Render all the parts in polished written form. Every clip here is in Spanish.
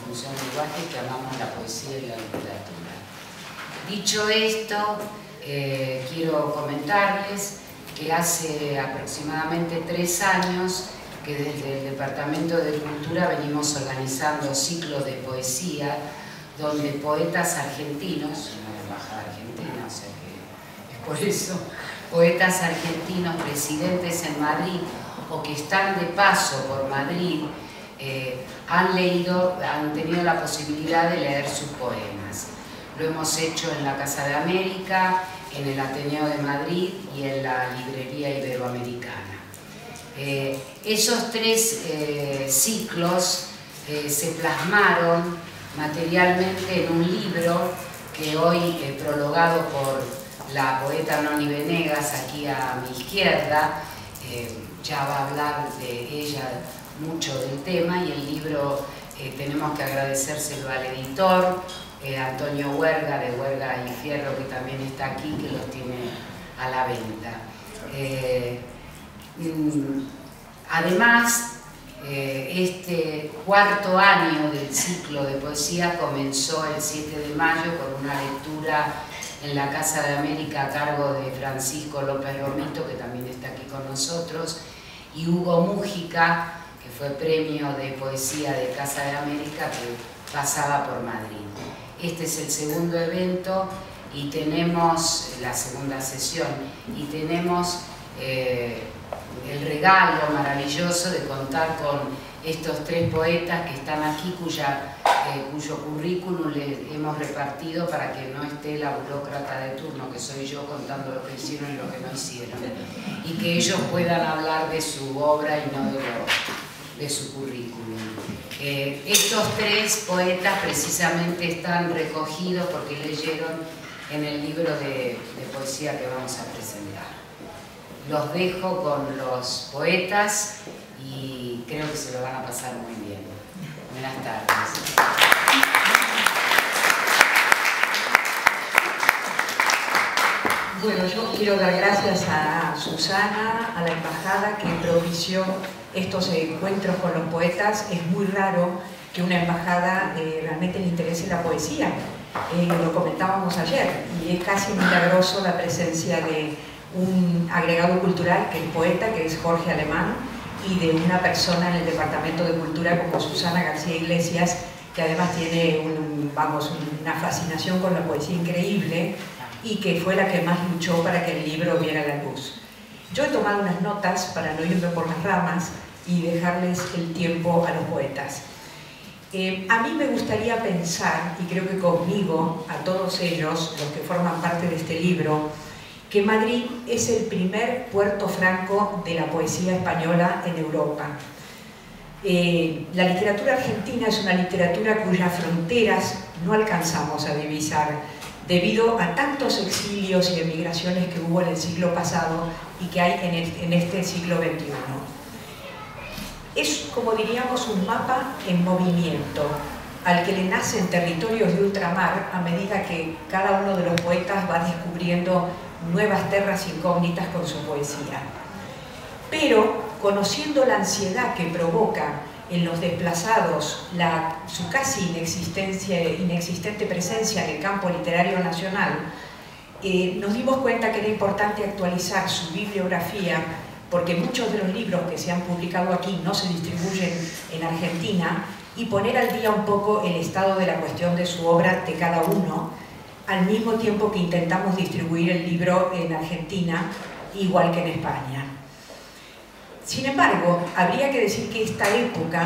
Función Lenguaje, que amamos la poesía y la literatura. Dicho esto, quiero comentarles que hace aproximadamente 3 años que desde el Departamento de Cultura venimos organizando ciclos de poesía donde poetas argentinos, una embajada argentina, o sea que es por eso, poetas argentinos residentes en Madrid o que están de paso por Madrid han tenido la posibilidad de leer sus poemas. Lo hemos hecho en la Casa de América, en el Ateneo de Madrid y en la Librería Iberoamericana. Esos 3 ciclos se plasmaron materialmente en un libro que hoy, prologado por la poeta Noni Venegas, aquí a mi izquierda, ya va a hablar de ella mucho del tema, y el libro tenemos que agradecérselo al editor, Antonio Huerga, de Huerga y Fierro, que también está aquí, que los tiene a la venta. Además, este 4º año del ciclo de poesía comenzó el 7 de mayo con una lectura en la Casa de América a cargo de Francisco López Romito, que también está aquí con nosotros, y Hugo Mújica, que fue premio de poesía de Casa de América, que pasaba por Madrid. Este es el 2º evento y tenemos la 2ª sesión, y tenemos el regalo maravilloso de contar con estos 3 poetas que están aquí, cuyo currículum les hemos repartido para que no esté la burócrata de turno, que soy yo, contando lo que hicieron y lo que no hicieron, y que ellos puedan hablar de su obra y no de su currículum. Estos 3 poetas precisamente están recogidos porque leyeron en el libro de poesía que vamos a presentar. Los dejo con los poetas y creo que se lo van a pasar muy bien. Buenas tardes. Bueno, yo quiero dar gracias a Susana, a la embajada, que propició estos encuentros con los poetas. Es muy raro que una embajada realmente le interese la poesía. Lo comentábamos ayer, y es casi milagroso la presencia de un agregado cultural que es poeta, que es Jorge Alemán, y de una persona en el Departamento de Cultura como Susana García Iglesias, que además tiene una fascinación con la poesía increíble, y que fue la que más luchó para que el libro viera la luz. Yo he tomado unas notas para no irme por las ramas y dejarles el tiempo a los poetas. A mí me gustaría pensar, y creo que conmigo, a todos ellos, los que forman parte de este libro, que Madrid es el primer puerto franco de la poesía española en Europa. La literatura argentina es una literatura cuyas fronteras no alcanzamos a divisar debido a tantos exilios y emigraciones que hubo en el siglo pasado y que hay en este siglo XXI. Es, como diríamos, un mapa en movimiento, al que le nacen territorios de ultramar a medida que cada uno de los poetas va descubriendo nuevas terras incógnitas con su poesía. Pero, conociendo la ansiedad que provoca en los desplazados su casi inexistente presencia en el campo literario nacional, nos dimos cuenta que era importante actualizar su bibliografía, porque muchos de los libros que se han publicado aquí no se distribuyen en Argentina, y poner al día un poco el estado de la cuestión de su obra de cada uno, al mismo tiempo que intentamos distribuir el libro en Argentina, igual que en España. Sin embargo, habría que decir que esta época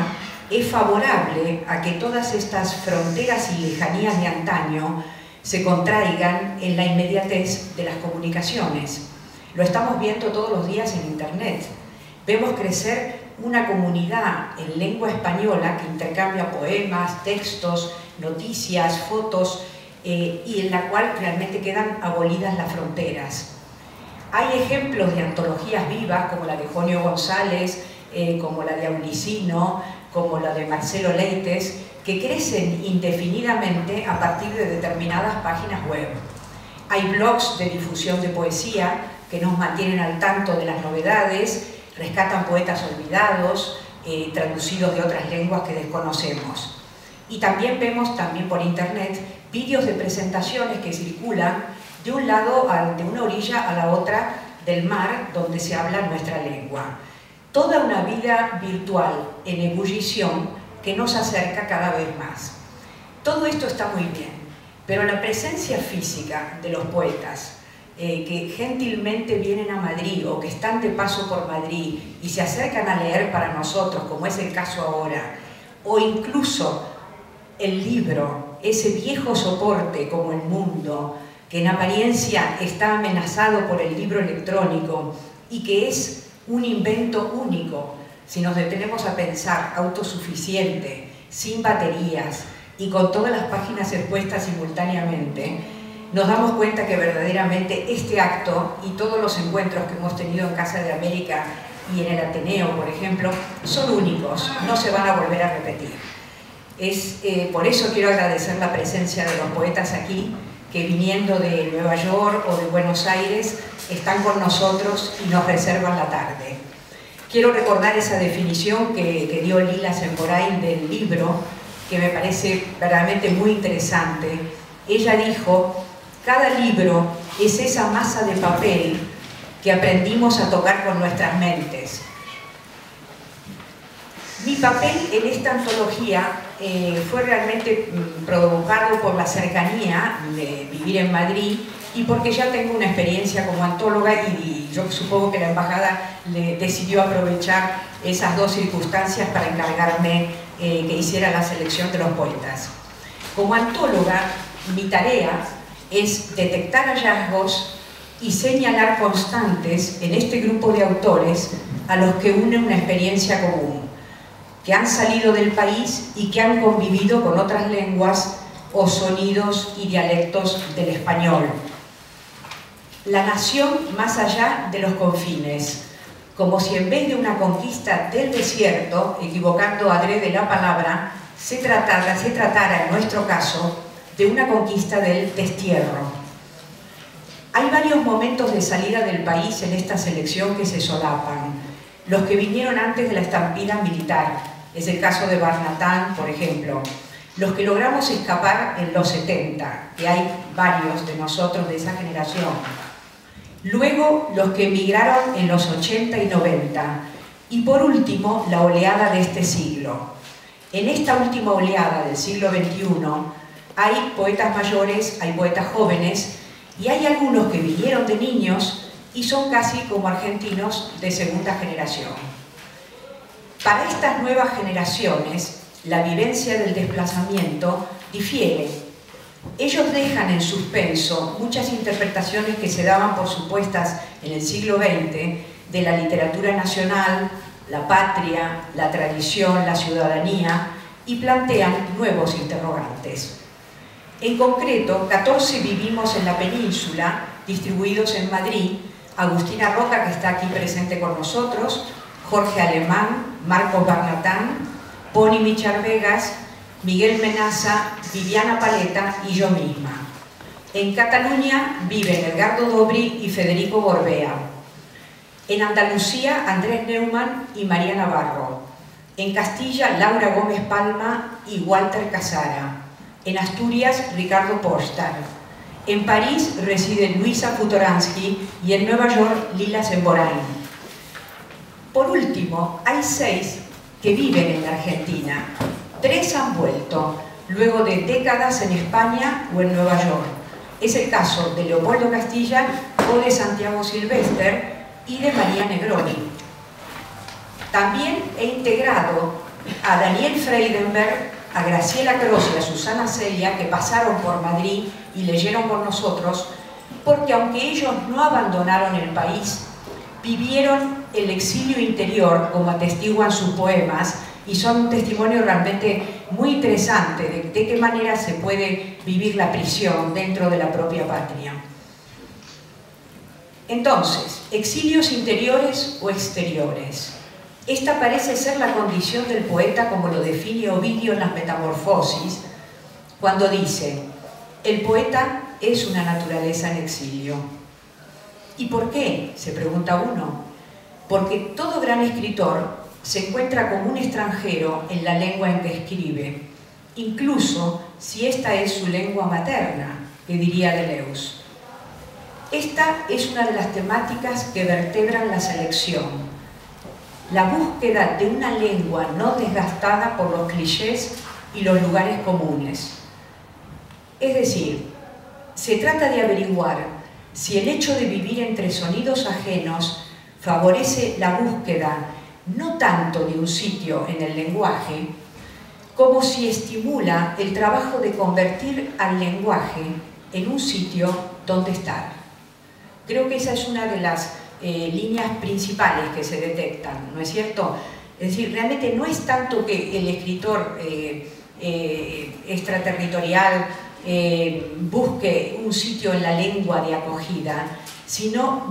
es favorable a que todas estas fronteras y lejanías de antaño se contraigan en la inmediatez de las comunicaciones. Lo estamos viendo todos los días en Internet. Vemos crecer una comunidad en lengua española que intercambia poemas, textos, noticias, fotos, y en la cual realmente quedan abolidas las fronteras. Hay ejemplos de antologías vivas como la de Jonio González, como la de Aulicino, como la de Marcelo Leites, que crecen indefinidamente a partir de determinadas páginas web. Hay blogs de difusión de poesía que nos mantienen al tanto de las novedades, rescatan poetas olvidados, traducidos de otras lenguas que desconocemos. Y también vemos también por internet vídeos de presentaciones que circulan de un lado, de una orilla a la otra del mar donde se habla nuestra lengua. Toda una vida virtual en ebullición que nos acerca cada vez más. Todo esto está muy bien, pero la presencia física de los poetas que gentilmente vienen a Madrid o que están de paso por Madrid y se acercan a leer para nosotros, como es el caso ahora, o incluso el libro, ese viejo soporte como El Mundo, que en apariencia está amenazado por el libro electrónico y que es un invento único, si nos detenemos a pensar, autosuficiente, sin baterías y con todas las páginas expuestas simultáneamente, nos damos cuenta que verdaderamente este acto y todos los encuentros que hemos tenido en Casa de América y en el Ateneo, por ejemplo, son únicos, no se van a volver a repetir. Por eso quiero agradecer la presencia de los poetas aquí, que viniendo de Nueva York o de Buenos Aires están con nosotros y nos reservan la tarde. Quiero recordar esa definición que dio Lila Semboray del libro, que me parece verdaderamente muy interesante. Ella dijo: cada libro es esa masa de papel que aprendimos a tocar con nuestras mentes. Mi papel en esta antología fue realmente provocado por la cercanía de vivir en Madrid y porque ya tengo una experiencia como antóloga y yo supongo que la embajada decidió aprovechar esas dos circunstancias para encargarme que hiciera la selección de los poetas. Como antóloga, mi tarea es detectar hallazgos y señalar constantes en este grupo de autores a los que une una experiencia común, que han salido del país y que han convivido con otras lenguas o sonidos y dialectos del español. La nación más allá de los confines, como si en vez de una conquista del desierto, equivocando adrede la palabra, se tratara en nuestro caso de una conquista del destierro. Hay varios momentos de salida del país en esta selección que se solapan. Los que vinieron antes de la estampida militar, es el caso de Barnatán, por ejemplo. Los que logramos escapar en los 70, que hay varios de nosotros de esa generación. Luego, los que emigraron en los 80 y 90. Y por último, la oleada de este siglo. En esta última oleada del siglo XXI, hay poetas mayores, hay poetas jóvenes, y hay algunos que vinieron de niños y son casi como argentinos de segunda generación. Para estas nuevas generaciones, la vivencia del desplazamiento difiere. Ellos dejan en suspenso muchas interpretaciones que se daban por supuestas en el siglo XX de la literatura nacional, la patria, la tradición, la ciudadanía, y plantean nuevos interrogantes. En concreto, 14 vivimos en la península, distribuidos en Madrid: Agustina Roca, que está aquí presente con nosotros, Jorge Alemán, Marcos Barnatán, Poni Michar Vegas, Miguel Menaza, Viviana Paleta y yo misma. En Cataluña viven Edgardo Dobri y Federico Gorbea. En Andalucía, Andrés Neumann y María Navarro. En Castilla, Laura Gómez Palma y Walter Casara. En Asturias, Ricardo Postar. En París reside Luisa Futoransky y en Nueva York, Lila Semboray. Por último, hay 6 que viven en la Argentina. 3 han vuelto, luego de décadas en España o en Nueva York. Es el caso de Leopoldo Castilla o de Santiago Silvester y de María Negroni. También he integrado a Daniel Freidenberg, a Graciela Cross y a Susana Celia, que pasaron por Madrid y leyeron con nosotros, porque aunque ellos no abandonaron el país, vivieron el exilio interior, como atestiguan sus poemas, y son un testimonio realmente muy interesante de qué manera se puede vivir la prisión dentro de la propia patria. Entonces, exilios interiores o exteriores. Esta parece ser la condición del poeta, como lo define Ovidio en las Metamorfosis, cuando dice: el poeta es una naturaleza en exilio. ¿Y por qué?, se pregunta uno. Porque todo gran escritor se encuentra como un extranjero en la lengua en que escribe. incluso si esta es su lengua materna, que diría Deleuze. Esta es una de las temáticas que vertebran la selección, la búsqueda de una lengua no desgastada por los clichés y los lugares comunes. Es decir, se trata de averiguar si el hecho de vivir entre sonidos ajenos favorece la búsqueda no tanto de un sitio en el lenguaje, como si estimula el trabajo de convertir al lenguaje en un sitio donde estar. Creo que esa es una de las líneas principales que se detectan, ¿no es cierto? Es decir, realmente no es tanto que el escritor extraterritorial busque un sitio en la lengua de acogida, sino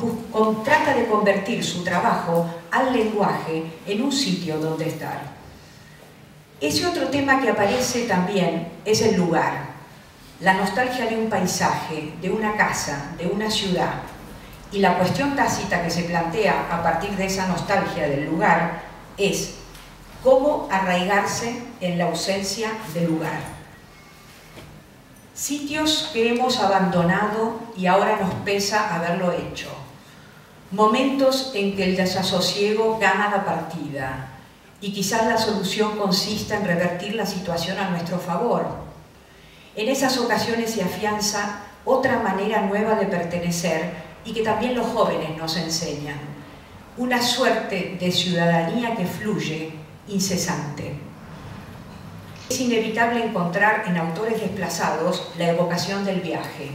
trata de convertir su trabajo al lenguaje en un sitio donde estar. Ese otro tema que aparece también es el lugar, la nostalgia de un paisaje, de una casa, de una ciudad. Y la cuestión tácita que se plantea a partir de esa nostalgia del lugar es cómo arraigarse en la ausencia del lugar. Sitios que hemos abandonado y ahora nos pesa haberlo hecho. Momentos en que el desasosiego gana la partida y quizás la solución consista en revertir la situación a nuestro favor. En esas ocasiones se afianza otra manera nueva de pertenecer y que también los jóvenes nos enseñan, una suerte de ciudadanía que fluye incesante. Es inevitable encontrar en autores desplazados la evocación del viaje.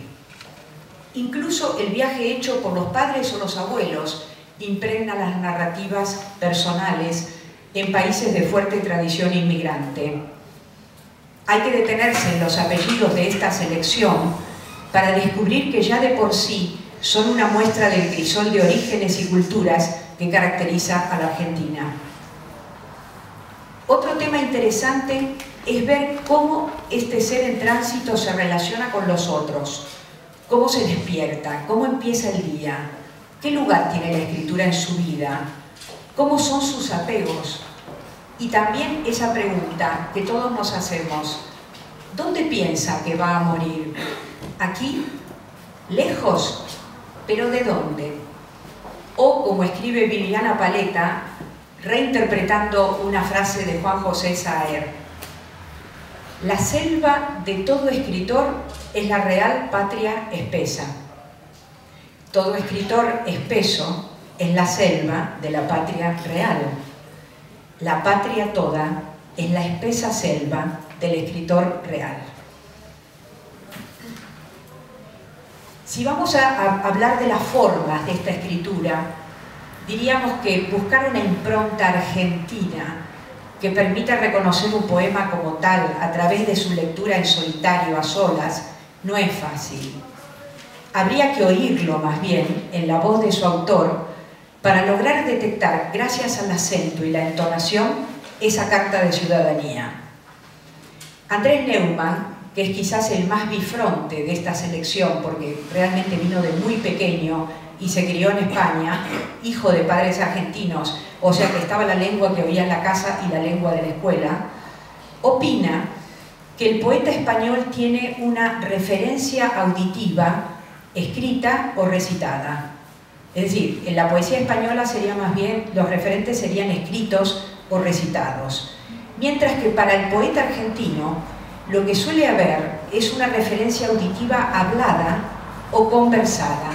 Incluso el viaje hecho por los padres o los abuelos impregna las narrativas personales en países de fuerte tradición inmigrante. Hay que detenerse en los apellidos de esta selección para descubrir que ya de por sí son una muestra del crisol de orígenes y culturas que caracteriza a la Argentina. Otro tema interesante es ver cómo este ser en tránsito se relaciona con los otros, cómo se despierta, cómo empieza el día, qué lugar tiene la escritura en su vida, cómo son sus apegos. Y también esa pregunta que todos nos hacemos, ¿dónde piensa que va a morir? ¿Aquí? ¿Lejos? ¿Pero de dónde? O, como escribe Viviana Paleta, reinterpretando una frase de Juan José Saer, la selva de todo escritor es la real patria espesa. Todo escritor espeso es la selva de la patria real. La patria toda es la espesa selva del escritor real. Si vamos a hablar de las formas de esta escritura, diríamos que buscar una impronta argentina que permita reconocer un poema como tal a través de su lectura en solitario, a solas, no es fácil. Habría que oírlo más bien en la voz de su autor para lograr detectar, gracias al acento y la entonación, esa carta de ciudadanía. Andrés Neumann, que es quizás el más bifronte de esta selección, porque realmente vino de muy pequeño y se crió en España, hijo de padres argentinos, o sea que estaba la lengua que oía en la casa y la lengua de la escuela, opina que el poeta español tiene una referencia auditiva, escrita o recitada. Es decir, en la poesía española sería más bien, los referentes serían escritos o recitados. Mientras que para el poeta argentino, lo que suele haber es una referencia auditiva hablada o conversada,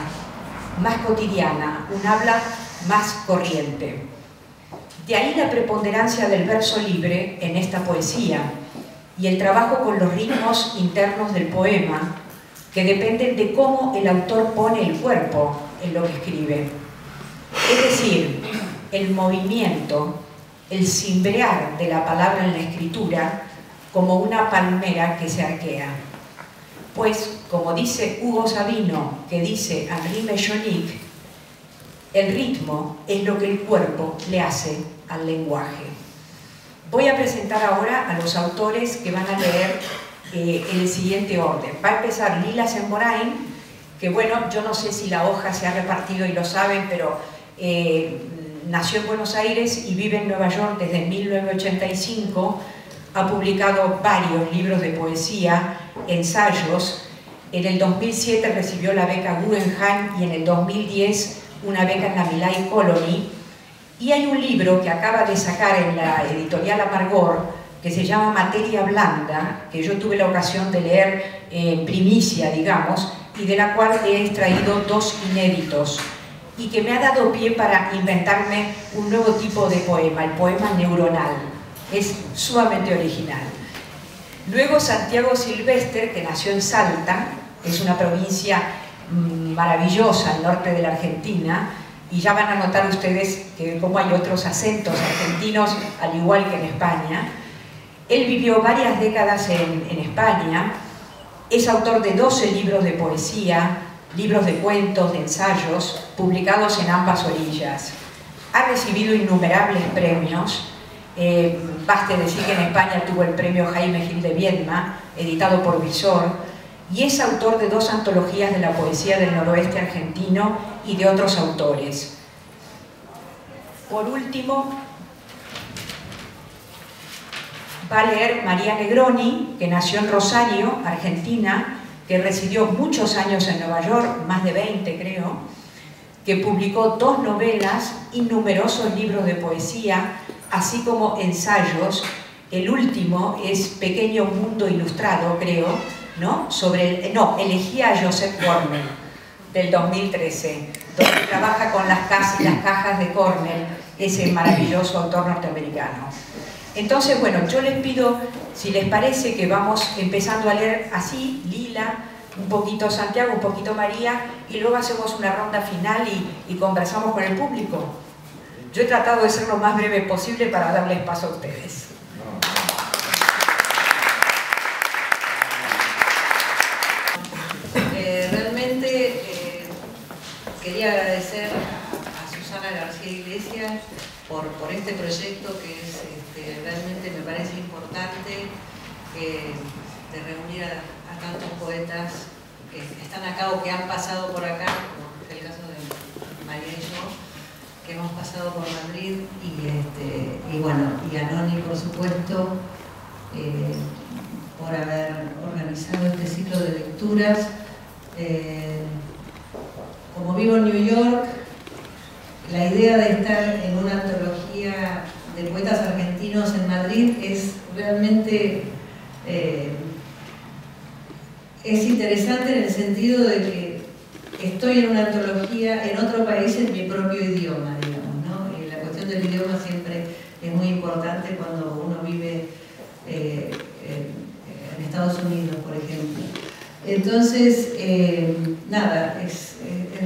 más cotidiana, un habla más corriente. De ahí la preponderancia del verso libre en esta poesía y el trabajo con los ritmos internos del poema, que dependen de cómo el autor pone el cuerpo en lo que escribe. Es decir, el movimiento, el cimbrear de la palabra en la escritura como una palmera que se arquea. Pues, como dice Hugo Sabino, que dice Henri Mechonic, el ritmo es lo que el cuerpo le hace al lenguaje. Voy a presentar ahora a los autores que van a leer en el siguiente orden. Va a empezar Lila Semborain, que bueno, yo no sé si la hoja se ha repartido y lo saben, pero nació en Buenos Aires y vive en Nueva York desde 1985, Ha publicado varios libros de poesía, ensayos. En el 2007 recibió la beca Guggenheim y en el 2010 una beca en la Milay Colony. Y hay un libro que acaba de sacar en la editorial Amargor, que se llama Materia Blanda, que yo tuve la ocasión de leer en primicia, digamos, y de la cual he extraído 2 inéditos, y que me ha dado pie para inventarme un nuevo tipo de poema, el poema neuronal. Es sumamente original. Luego Santiago Silvestre, que nació en Salta, es una provincia maravillosa al norte de la Argentina, y ya van a notar ustedes que como hay otros acentos argentinos, al igual que en España. Él vivió varias décadas en España, es autor de 12 libros de poesía, libros de cuentos, de ensayos, publicados en ambas orillas. Ha recibido innumerables premios. Baste decir que en España tuvo el premio Jaime Gil de Viedma, editado por Visor, y es autor de 2 antologías de la poesía del noroeste argentino y de otros autores. Por último, va a leer María Negroni, que nació en Rosario, Argentina, que residió muchos años en Nueva York, más de 20 creo, que publicó 2 novelas y numerosos libros de poesía, así como ensayos. El último es Pequeño Mundo Ilustrado, creo, ¿no? Elegía a Joseph Cornell, del 2013, donde trabaja con las cajas de Cornell, ese maravilloso autor norteamericano. Entonces, bueno, yo les pido, si les parece, que vamos empezando a leer así, Lila, un poquito Santiago, un poquito María, y luego hacemos una ronda final y conversamos con el público. Yo he tratado de ser lo más breve posible para darles paso a ustedes. Quería agradecer a Susana García Iglesias por este proyecto que es, realmente me parece importante, de reunir a tantos poetas que están acá o que han pasado por acá, como es el caso de María y yo, que hemos pasado por Madrid, y bueno, y a Noni, por supuesto, por haber organizado este ciclo de lecturas. Como vivo en New York, la idea de estar en una antología de poetas argentinos en Madrid es realmente es interesante en el sentido de que estoy en una antología en otro país en mi propio idioma, digamos, ¿no? Y la cuestión del idioma siempre es muy importante cuando uno vive en Estados Unidos, por ejemplo. Entonces, nada, es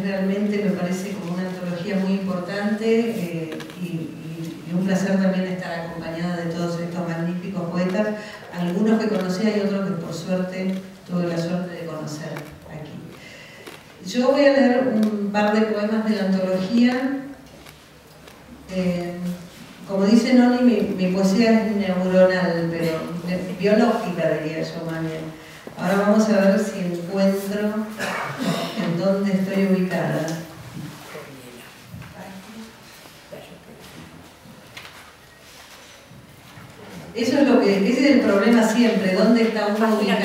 realmente, me parece, como una antología muy importante, y un placer también estar acompañada de todos estos magníficos poetas, algunos que conocía y otros que por suerte tuve la suerte de conocer aquí. Yo voy a leer un par de poemas de la antología. Como dice Noni, mi poesía es neuronal, pero biológica, diría yo más bien. Ahora vamos a ver si encuentro en dónde estoy ubicada. Eso es lo que, ese es el problema siempre, ¿dónde está uno ubicado?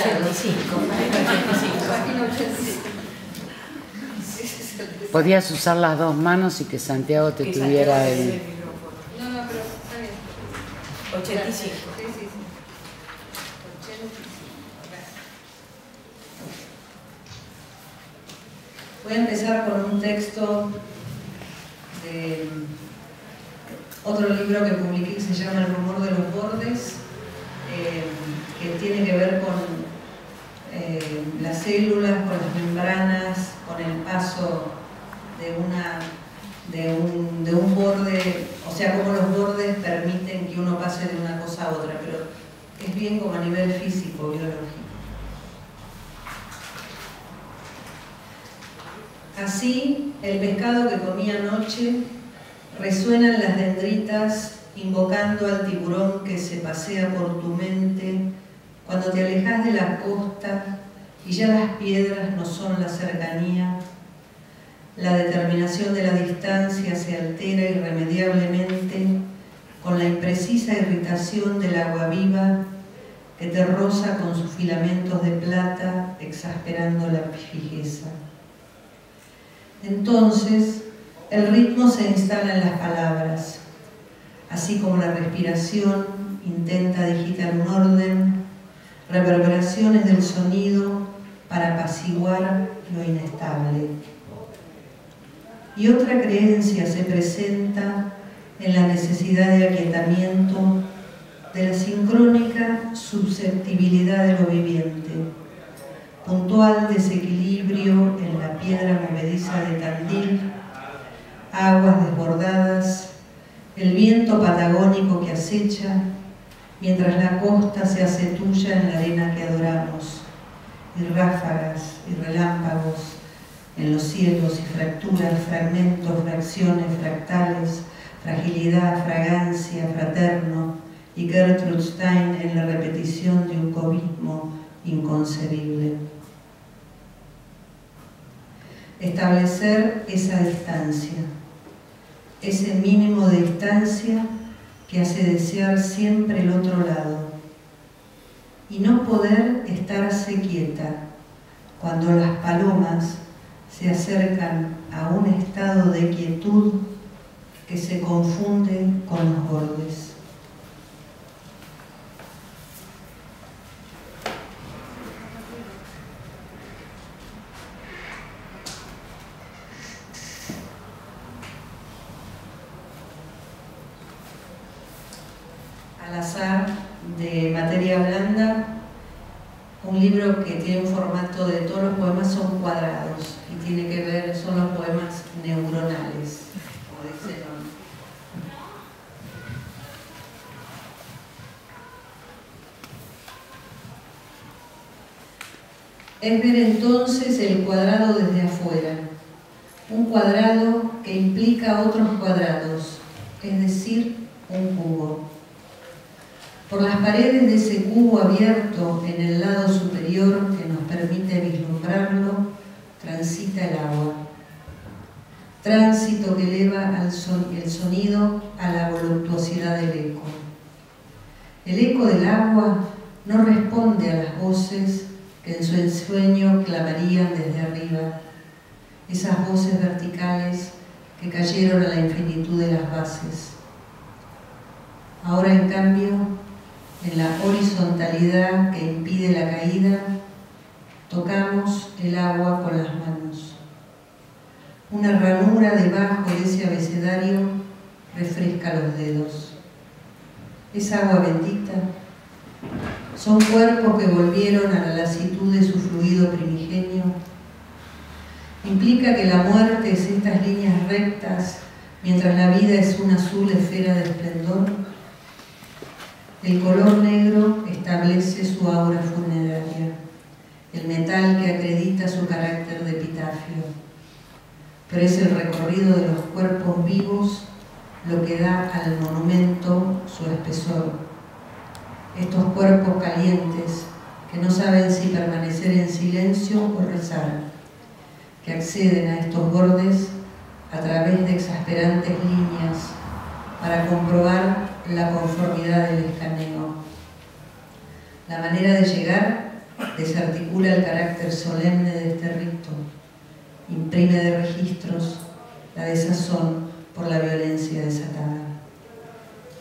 Podías usar las 2 manos y que Santiago te tuviera el... No, pero está bien. 85. Sí. Voy a empezar con un texto de otro libro que publiqué que se llama El rumor de los bordes, que tiene que ver con las células, con las membranas, con el paso de un borde, o sea, cómo los bordes permiten que uno pase de una cosa a otra, pero es bien como a nivel físico, biológico. Así, el pescado que comí anoche resuena en las dendritas, invocando al tiburón que se pasea por tu mente cuando te alejas de la costa y ya las piedras no son la cercanía. La determinación de la distancia se altera irremediablemente con la imprecisa irritación del agua viva que te roza con sus filamentos de plata, exasperando la fijeza. Entonces, el ritmo se instala en las palabras, así como la respiración intenta digitar un orden, reverberaciones del sonido para apaciguar lo inestable. Y otra creencia se presenta en la necesidad de aquietamiento, de la sincrónica susceptibilidad de lo viviente, puntual desequilibrio en la piedra movediza de Tandil, aguas desbordadas, el viento patagónico que acecha, mientras la costa se hace tuya en la arena que adoramos, y ráfagas y relámpagos en los cielos y fracturas, fragmentos, fracciones, fractales, fragilidad, fragancia, fraterno, y Gertrude Stein en la repetición de un cubismo inconcebible. Establecer esa distancia, ese mínimo de distancia que hace desear siempre el otro lado, y no poder estarse quieta cuando las palomas se acercan a un estado de quietud que se confunde con los bordes. Al azar, de Materia Blanda, un libro que tiene un formato de todos los poemas son cuadrados y tiene que ver, son los poemas neuronales, como dice el nombre. Es ver entonces el cuadrado desde afuera, un cuadrado que implica otros cuadrados, es decir, un cubo. Por las paredes de ese cubo abierto en el lado superior que nos permite vislumbrarlo, transita el agua. Tránsito que eleva el sonido a la voluptuosidad del eco. El eco del agua no responde a las voces que en su ensueño clamarían desde arriba, esas voces verticales que cayeron a la infinitud de las bases. Ahora, en cambio, en la horizontalidad que impide la caída, tocamos el agua con las manos. Una ranura debajo de ese abecedario refresca los dedos. Es agua bendita. Son cuerpos que volvieron a la lasitud de su fluido primigenio. Implica que la muerte es estas líneas rectas, mientras la vida es una azul esfera de esplendor. El color negro establece su aura funeraria, el metal que acredita su carácter de epitafio. Pero es el recorrido de los cuerpos vivos lo que da al monumento su espesor. Estos cuerpos calientes que no saben si permanecer en silencio o rezar, que acceden a estos bordes a través de exasperantes líneas para comprobar la conformidad del escaneo. La manera de llegar desarticula el carácter solemne de este rito, imprime de registros la desazón por la violencia desatada.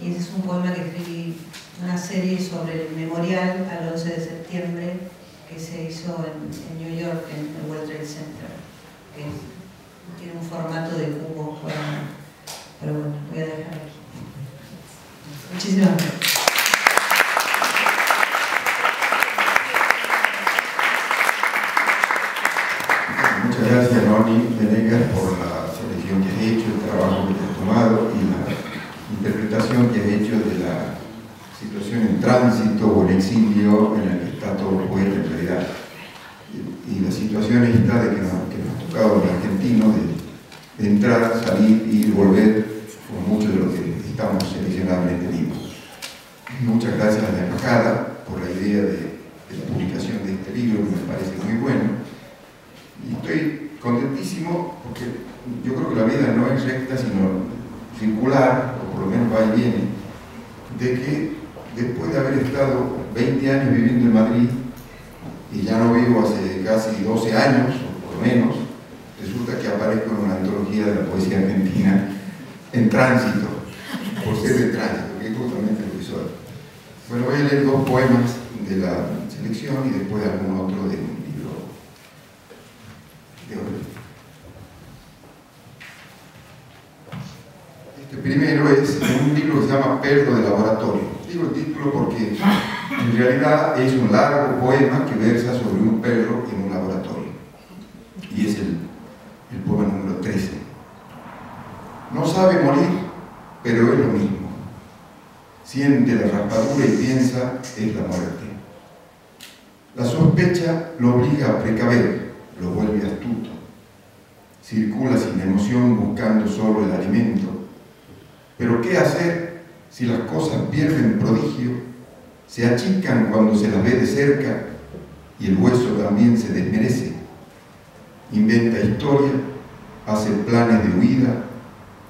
Y ese es un poema que escribí, una serie sobre el memorial al 11 de septiembre que se hizo en New York, en el World Trade Center, que tiene un formato de cubo, pero bueno, voy a dejar aquí. Muchísimas gracias. Muchas gracias, Noni Venegas, por la selección que has hecho, el trabajo que has tomado y la interpretación que has hecho de la situación en tránsito o en exilio en la que está todo el poeta en realidad. Y la situación esta de que nos ha tocado a los argentinos de entrar, salir y volver con mucho de lo que estamos seleccionadamente vivos. Muchas gracias a la embajada por la idea de la publicación de este libro, que me parece muy bueno. Y estoy contentísimo porque yo creo que la vida no es recta, sino circular, o por lo menos va y viene, de que después de haber estado 20 años viviendo en Madrid, y ya no vivo hace casi 12 años, o por lo menos, resulta que aparezco en una antología de la poesía argentina en tránsito, por ser de tránsito, que es justamente lo que soy. Bueno, voy a leer 2 poemas de la selección y después algún otro de un libro de hoy. Este primero es un libro que se llama Perro de Laboratorio. Digo el título porque en realidad es un largo poema que versa sobre un perro en un laboratorio. Y es el poema número 13. No sabe morir, pero es lo mismo. Siente la raspadura y piensa, es la muerte. La sospecha lo obliga a precaver, lo vuelve astuto. Circula sin emoción buscando solo el alimento. Pero ¿qué hacer si las cosas pierden prodigio, se achican cuando se las ve de cerca y el hueso también se desmerece? Inventa historia, hace planes de huida,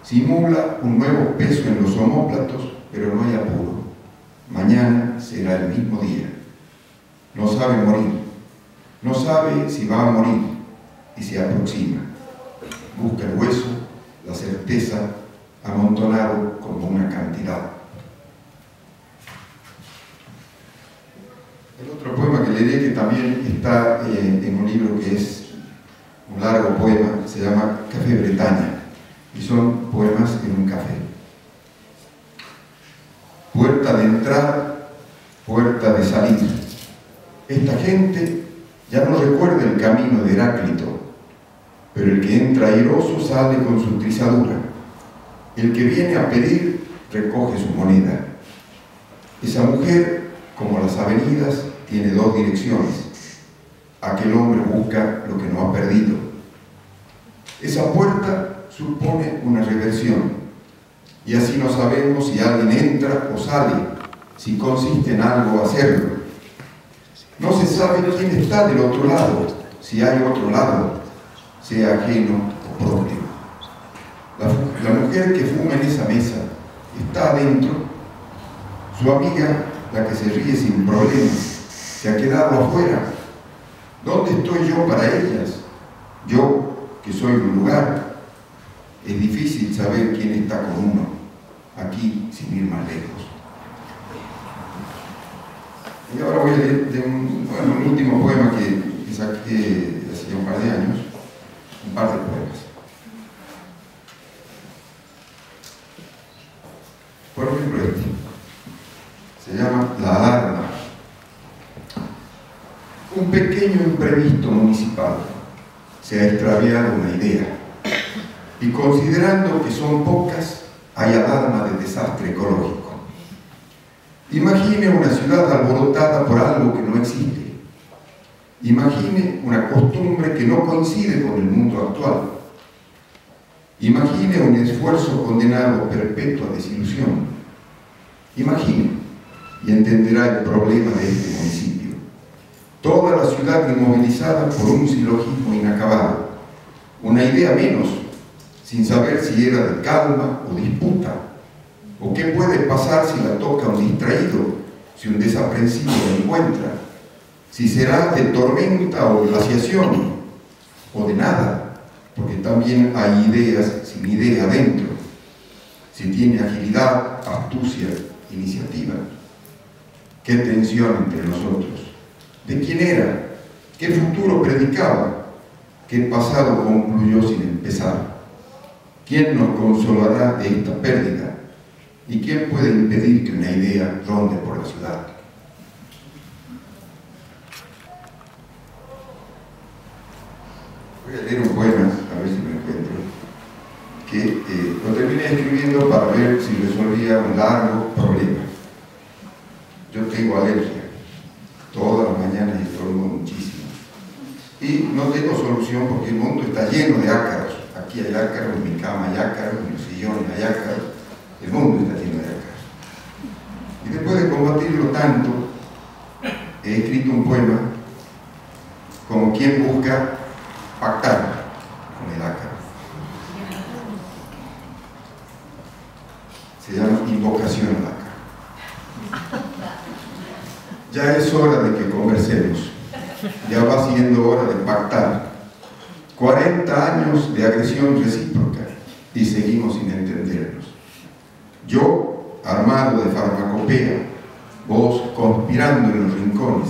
simula un nuevo peso en los omóplatos, pero no hay apuro. Mañana será el mismo día. No sabe morir, no sabe si va a morir y se aproxima. Busca el hueso, la certeza, amontonado como una cantidad. El otro poema que leeré, que también está en un libro que es un largo poema, se llama Café Bretaña, y son poemas en un café. Puerta de entrada, puerta de salida. Esta gente ya no recuerda el camino de Heráclito, pero el que entra airoso sale con su trizadura. El que viene a pedir recoge su moneda. Esa mujer, como las avenidas, tiene 2 direcciones. Aquel hombre busca lo que no ha perdido. Esa puerta supone una reversión, y así no sabemos si alguien entra o sale, si consiste en algo hacerlo. No se sabe quién está del otro lado, si hay otro lado, sea ajeno o propio. La mujer que fuma en esa mesa está adentro. Su amiga, la que se ríe sin problemas, se ha quedado afuera. ¿Dónde estoy yo para ellas? Yo, que soy un lugar. Es difícil saber quién está con uno, aquí sin ir más lejos. Y ahora voy a leer de un último poema que saqué hace un par de años, un par de poemas. Por ejemplo, este se llama La Alarma. Un pequeño imprevisto municipal. Se ha extraviado una idea. Y considerando que son pocas, hay alarma de desastre ecológico. Imagine una ciudad alborotada por algo que no existe. Imagine una costumbre que no coincide con el mundo actual. Imagine un esfuerzo condenado a perpetua desilusión. Imagine y entenderá el problema de este municipio. Toda la ciudad inmovilizada por un silogismo inacabado. Una idea menos, sin saber si era de calma o disputa. ¿O qué puede pasar si la toca un distraído, si un desaprensivo la encuentra? Si será de tormenta o glaciación, o de nada, porque también hay ideas sin idea dentro. Si tiene agilidad, astucia, iniciativa. ¿Qué tensión entre nosotros? ¿De quién era? ¿Qué futuro predicaba? ¿Qué pasado concluyó sin empezar? ¿Quién nos consolará de esta pérdida? ¿Y quién puede impedir que una idea ronde por la ciudad? Voy a leer un poema, a ver si me encuentro, que lo terminé escribiendo para ver si resolvía un largo problema. Yo tengo alergia, todas las mañanas estornudo muchísimo. Y no tengo solución porque el mundo está lleno de ácaros. Aquí hay ácaros, en mi cama hay ácaros, en los sillones hay ácaros. El mundo está lleno de ácaros. Y después de combatirlo tanto, he escrito un poema como quien busca pactar con el ácaro. Se llama Invocación al ácaro. ya es hora de que conversemos. Ya va siendo hora de pactar. 40 años de agresión recíproca y seguimos sin entendernos. Yo, armado de farmacopea, vos conspirando en los rincones.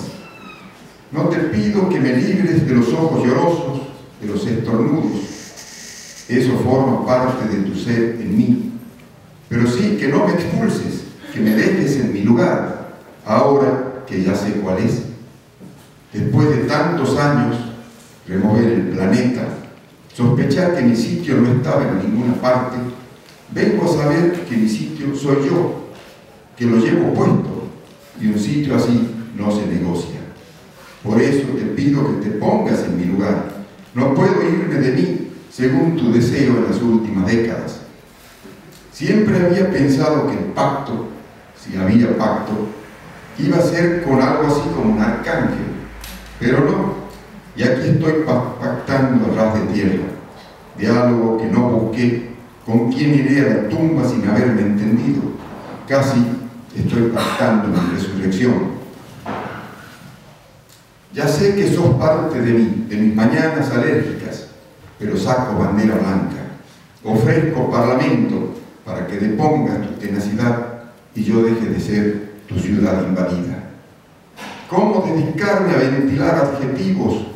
No te pido que me libres de los ojos llorosos, de los estornudos. Eso forma parte de tu ser en mí. Pero sí que no me expulses, que me dejes en mi lugar, ahora que ya sé cuál es. Después de tantos años, remover el planeta, sospechar que mi sitio no estaba en ninguna parte, vengo a saber que mi sitio soy yo, que lo llevo puesto, y un sitio así no se negocia. Por eso te pido que te pongas en mi lugar. No puedo irme de mí según tu deseo en las últimas décadas. Siempre había pensado que el pacto, si había pacto, iba a ser con algo así como un arcángel, pero no. Y aquí estoy pactando a ras de tierra, diálogo que no busqué, con quién iré a la tumba sin haberme entendido. Casi estoy pactando mi resurrección. Ya sé que sos parte de mí, de mis mañanas alérgicas, pero saco bandera blanca. Ofrezco parlamento para que depongas tu tenacidad y yo deje de ser tu ciudad invadida. ¿Cómo dedicarme a ventilar adjetivos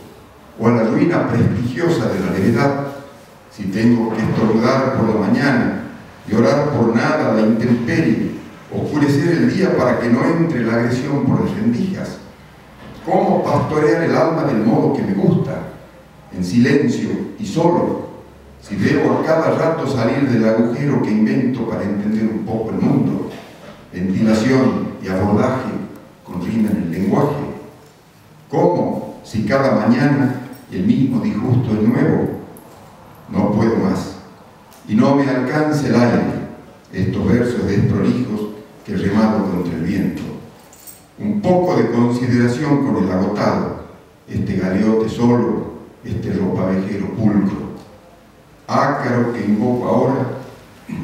o a la ruina prestigiosa de la levedad si tengo que estornudar por la mañana, llorar por nada a la intemperie, oscurecer el día para que no entre la agresión por las rendijas? ¿Cómo pastorear el alma del modo que me gusta, en silencio y solo, si debo a cada rato salir del agujero que invento para entender un poco el mundo? Ventilación y abordaje con rima en el lenguaje. ¿Cómo, si cada mañana el mismo disgusto es nuevo? No puedo más, y no me alcanza el aire, estos versos desprolijos que he remado contra el viento. Un poco de consideración con el agotado, este galeote solo, este ropavejero pulcro. Ácaro que invoco ahora,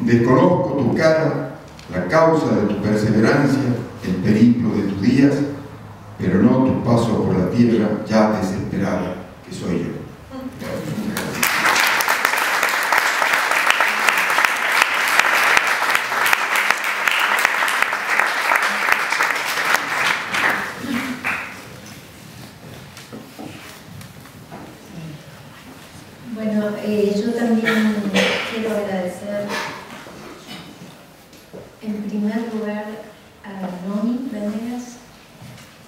desconozco tu cara, la causa de tu perseverancia, el periplo de tus días, pero no tu paso por la tierra ya desesperada que soy yo. Bueno, yo también quiero agradecer en primer lugar a Noni Venegas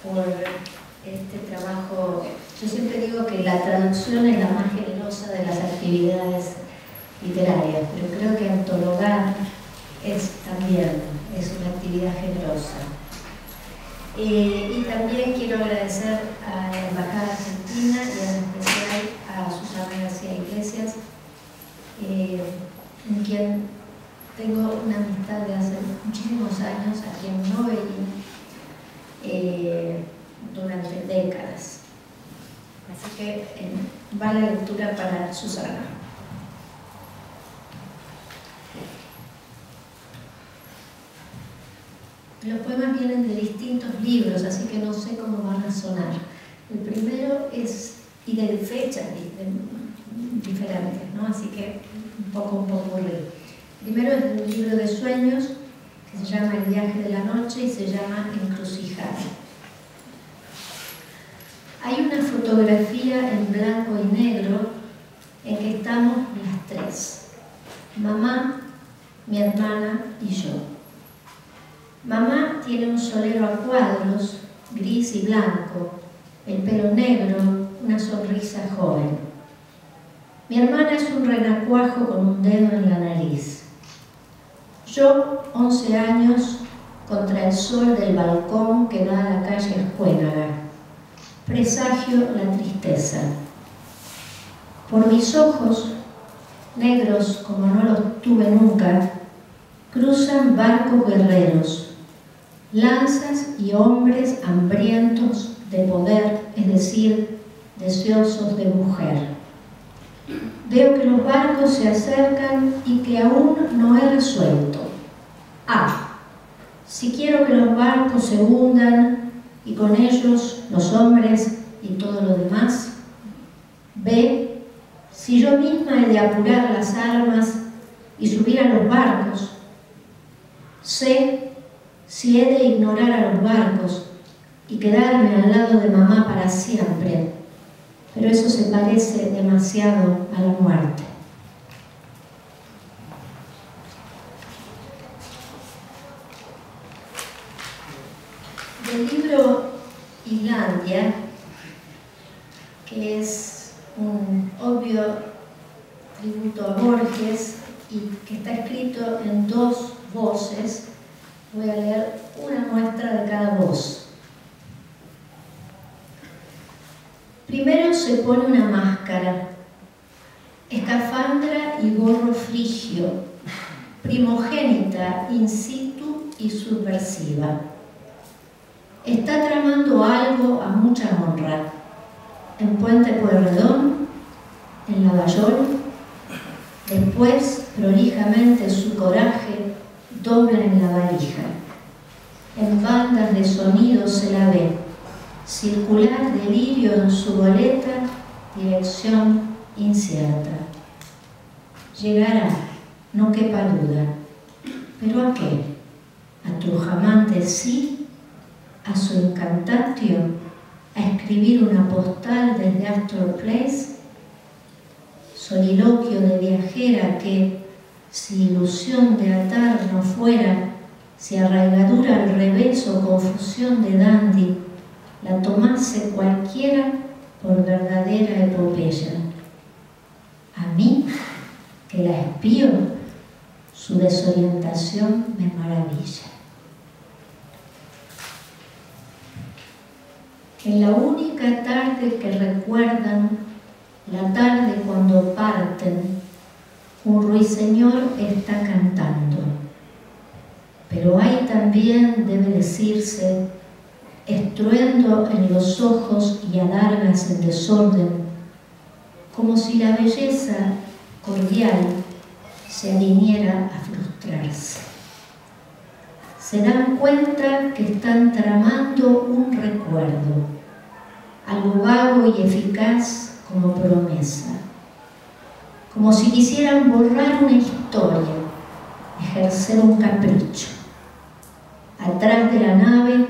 por este trabajo. Yo siempre digo que la traducción es la más generosa de las actividades literarias, pero creo que antologar es una actividad generosa. Y también quiero agradecer a la Embajada Argentina y en especial a Susana García Iglesias, con quien tengo una amistad de hace muchísimos años, a quien no veía durante décadas. Así que va la lectura para Susana. Los poemas vienen de distintos libros, así que no sé cómo van a sonar. El primero es, y de fechas diferentes, ¿no? Así que un poco libre. Primero es un libro de sueños que se llama El viaje de la noche y se llama Encrucijada. Hay una fotografía en blanco y negro en que estamos las tres: mamá, mi hermana y yo. Mamá tiene un solero a cuadros, gris y blanco, el pelo negro, una sonrisa joven. Mi hermana es un renacuajo con un dedo en la nariz. Yo, 11 años, contra el sol del balcón que da a la calle Escuénaga. Presagio la tristeza. Por mis ojos, negros como no los tuve nunca, cruzan barcos guerreros, lanzas y hombres hambrientos de poder, es decir, deseosos de mujer. Veo que los barcos se acercan y que aún no he resuelto. Si quiero que los barcos se hundan, y con ellos los hombres y todo lo demás. B, si yo misma he de apurar las armas y subir a los barcos. C, si he de ignorar a los barcos y quedarme al lado de mamá para siempre, pero eso se parece demasiado a la muerte. Del libro Islandia, que es un obvio tributo a Borges y que está escrito en 2 voces, voy a leer una muestra de cada voz. Primero se pone una máscara, escafandra y gorro frigio, primogénita in situ y subversiva. Está tramando algo a mucha honra, en Puente Pueyrredón, en Lavallol. Después, prolijamente, su coraje dobla en la valija. En bandas de sonido se la ve, circular delirio en su boleta, dirección incierta. Llegará, no quepa duda. ¿Pero a qué? ¿A Trujamante sí? ¿A su Incantatio? ¿A escribir una postal desde Astor Place? Soliloquio de viajera que, si ilusión de atar no fuera, si arraigadura al revés o confusión de dandy, la tomase cualquiera por verdadera epopeya. A mí, que la espío, su desorientación me maravilla. En la única tarde que recuerdan, la tarde cuando parten, un ruiseñor está cantando. Pero hay también, debe decirse, estruendo en los ojos y alargas en desorden, como si la belleza cordial se aviniera a frustrarse. Se dan cuenta que están tramando un recuerdo, algo vago y eficaz como promesa, como si quisieran borrar una historia, ejercer un capricho. Atrás de la nave,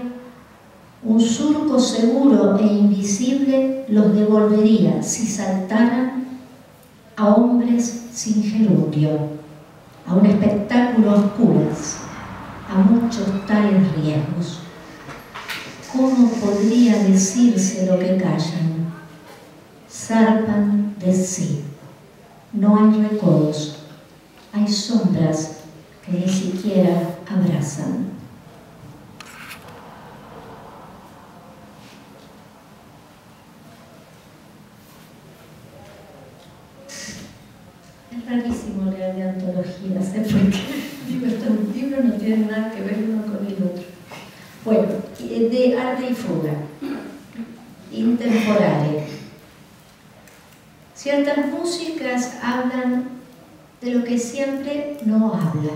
un surco seguro e invisible los devolvería, si saltaran, a hombres sin gerundio, a un espectáculo a oscuras, a muchos tales riesgos. ¿Cómo podría decirse lo que callan? Zarpan de sí. No hay recodos, hay sombras que ni siquiera abrazan. Es rarísimo leer de antologías, porque estos libros no tienen nada que ver uno con el otro. Bueno, de Arte y Fuga, Intemporale. Ciertas músicas hablan de lo que siempre no habla.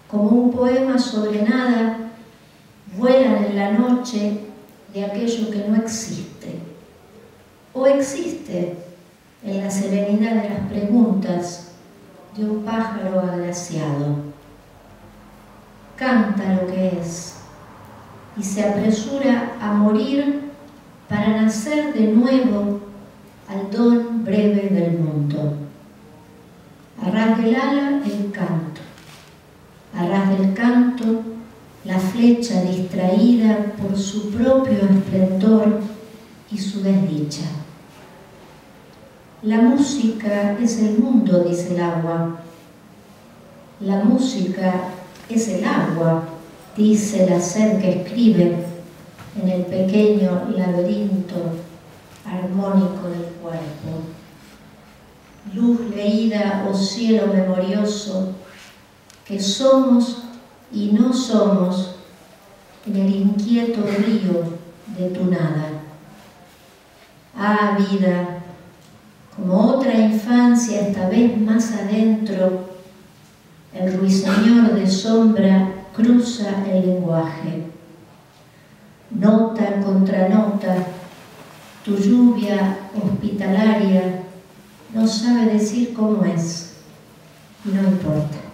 Como un poema sobre nada, vuelan en la noche de aquello que no existe. O existe en la serenidad de las preguntas de un pájaro agraciado. Canta lo que es y se apresura a morir para nacer de nuevo al don breve del mundo. A ras del ala el canto, a ras del canto la flecha distraída por su propio esplendor y su desdicha. La música es el mundo, dice el agua. La música es el agua, dice la sed que escribe en el pequeño laberinto armónico del cuerpo. Luz leída, oh cielo memorioso, que somos y no somos en el inquieto río de tu nada. Ah, vida, como otra infancia, esta vez más adentro, el ruiseñor de sombra cruza el lenguaje. nota contra nota, tu lluvia hospitalaria no sabe decir cómo es, y no importa.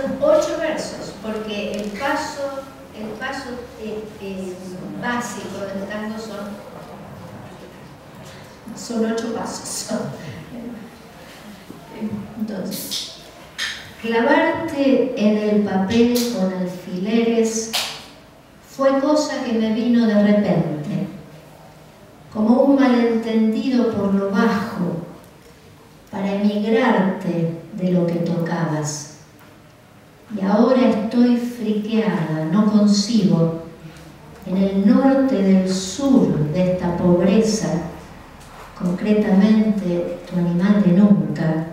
son 8 versos, porque el paso básico del tango son 8 pasos. Entonces, clavarte en el papel con alfileres fue cosa que me vino de repente, como un malentendido por lo bajo, para emigrarte de lo que tocabas. Y ahora estoy friqueada, no concibo, en el norte del sur de esta pobreza, concretamente tu animal de nunca,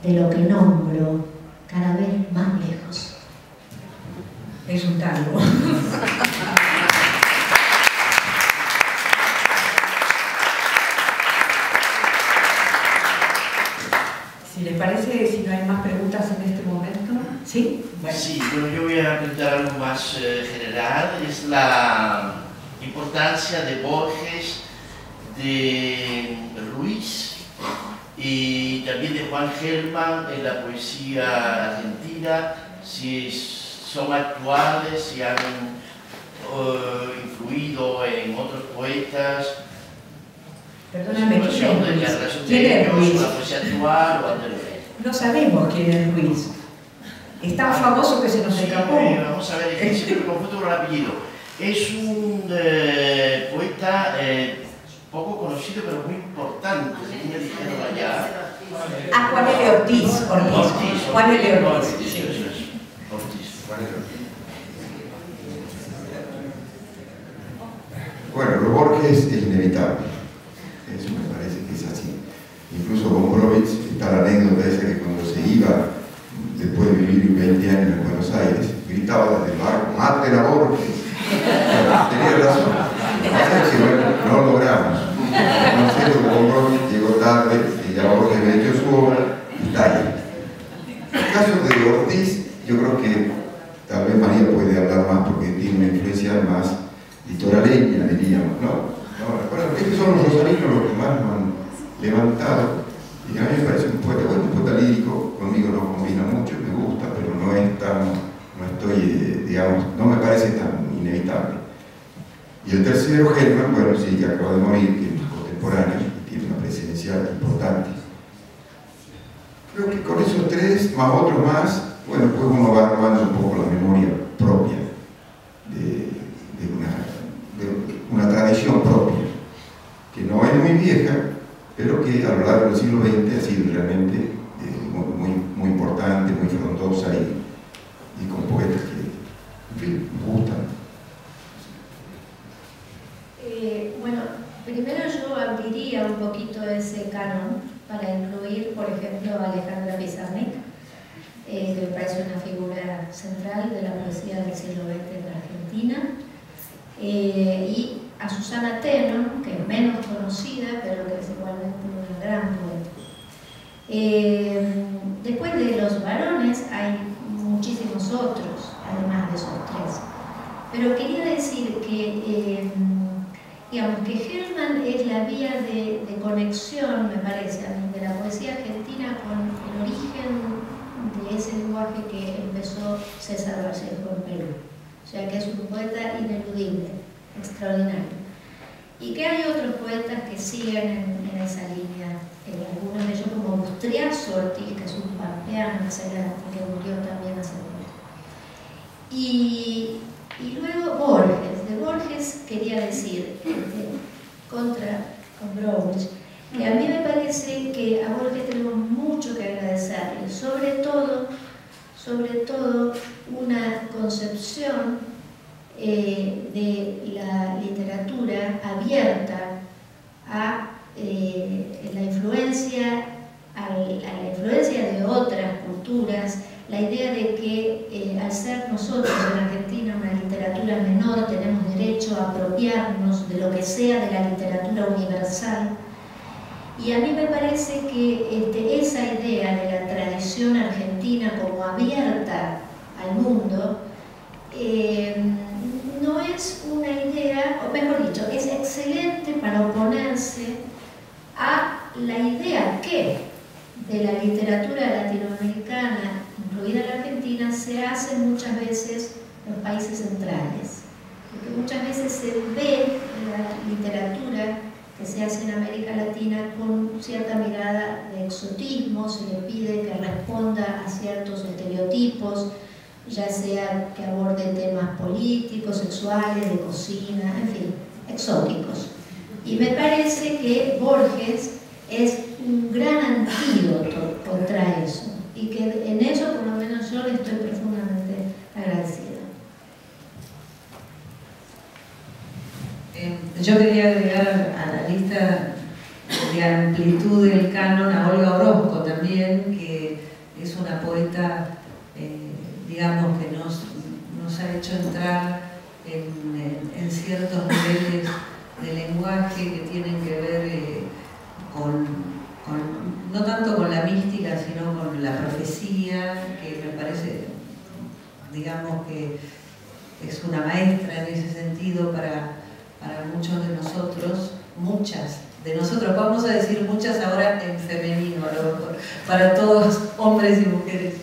de lo que nombro, cada vez más lejos. Es un tango. Si les parece, si no hay más preguntas en este momento. ¿Sí? Bueno. Sí, yo voy a preguntar algo más general. Es la importancia de Borges, de Ruiz y también de Juan Gelman en la poesía argentina, si son actuales, si han influido en otros poetas. Perdóname, ¿quién es Ruiz? ¿La poesía actual o anterior? No sabemos quién es Ruiz. Es tan famoso que se nos escapó. Vamos a ver, siempre me confundo con el apellido. Es un poeta poco conocido, pero muy importante. ¿Quién me dijeron allá? Juan L. Ortiz. Juan L. Ortiz. Bueno, lo Borges es inevitable. Eso me parece que es así. Incluso Gombrowicz, está la anécdota esa que cuando se iba, después de vivir 20 años en Buenos Aires, gritaba desde el barco, ¡maten a Borges! Tenía razón. No lo logramos. Entonces Gombrowicz llegó tarde, y ya Borges había hecho su obra, y está ahí. El caso de Ortiz, yo creo que tal vez María puede hablar más porque tiene una influencia más litoraleña, diríamos, ¿no? Bueno, estos son los rosarinos los que más lo han levantado, y a mí me parece un poeta, bueno, un poeta lírico, conmigo no combina mucho, me gusta, pero no es tan, no estoy, digamos, no me parece tan inevitable. Y el tercero, Gelman, bueno, sí, que acaba de morir, que es contemporáneo y tiene una presencia importante. Creo que con esos tres, más otros más, bueno, pues uno va armando un poco la memoria propia de una tradición propia, que no es muy vieja, pero que a lo largo del siglo XX ha sido realmente muy importante, muy frondosa y con poetas que, en fin, me gustan. Bueno, primero yo abriría un poquito ese canon para incluir, por ejemplo, a Alejandra Pizarnik, que me parece una figura central de la poesía del siglo XX en Argentina, y a Susana Tenon, que es menos conocida, pero que es igualmente una gran poeta. Después de los varones hay muchísimos otros, además de esos tres. Pero quería decir que, digamos, que Gelman es la vía de conexión, me parece a mí, de la poesía argentina con el origen de ese lenguaje que empezó César Vallejo en Perú. O sea que es un poeta ineludible, extraordinario. Y que hay otros poetas que siguen en esa línea, algunos de ellos como Bustriazo Ortiz, que es un pampeano excelente, que murió también hace poco. Y luego Borges. De Borges quería decir, contra Gombrowicz, que a mí me parece que a Borges tenemos mucho que agradecerle, sobre todo una concepción de la literatura abierta a la influencia de otras culturas, la idea de que al ser nosotros en Argentina una literatura menor tenemos derecho a apropiarnos de lo que sea de la literatura universal. Y a mí me parece que esa idea de la tradición argentina como abierta al mundo no es una idea, o mejor dicho, es excelente para oponerse a la idea que de la literatura latinoamericana, incluida la Argentina, se hacen muchas veces en los países centrales. Porque muchas veces se ve en la literatura que se hace en América Latina con cierta mirada de exotismo, se le pide que responda a ciertos estereotipos, ya sea que aborde temas políticos, sexuales, de cocina, en fin, exóticos. Y me parece que Borges es un gran antídoto contra eso, y que en eso por lo menos yo le estoy profundamente agradecida. Yo quería agregar a la lista de amplitud del canon a Olga Orozco también, que es una poeta, digamos, que nos ha hecho entrar en ciertos niveles de lenguaje que tienen que ver no tanto con la mística, sino con la profecía, que me parece, digamos, que es una maestra en ese sentido para muchos de nosotros, muchas de nosotros, vamos a decir muchas ahora en femenino, a lo mejor, para todos, hombres y mujeres.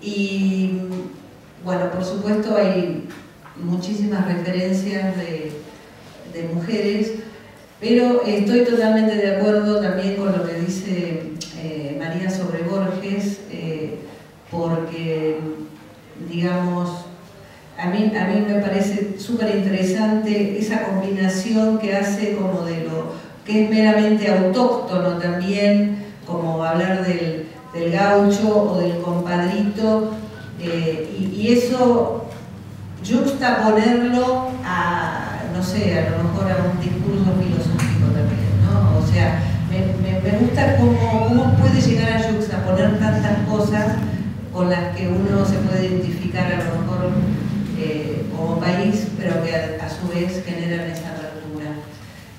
Y bueno, por supuesto hay muchísimas referencias de mujeres, pero estoy totalmente de acuerdo también con lo que dice María sobre Borges, porque, digamos, a mí me parece súper interesante esa combinación que hace como de lo que es meramente autóctono también, como hablar del gaucho o del compadrito, y eso yuxtaponerlo a, no sé, a lo mejor a un discurso filosófico también, ¿no? O sea, me gusta cómo puede llegar a yuxtaponer tantas cosas con las que uno se puede identificar a lo mejor como país, pero que a su vez generan esa apertura.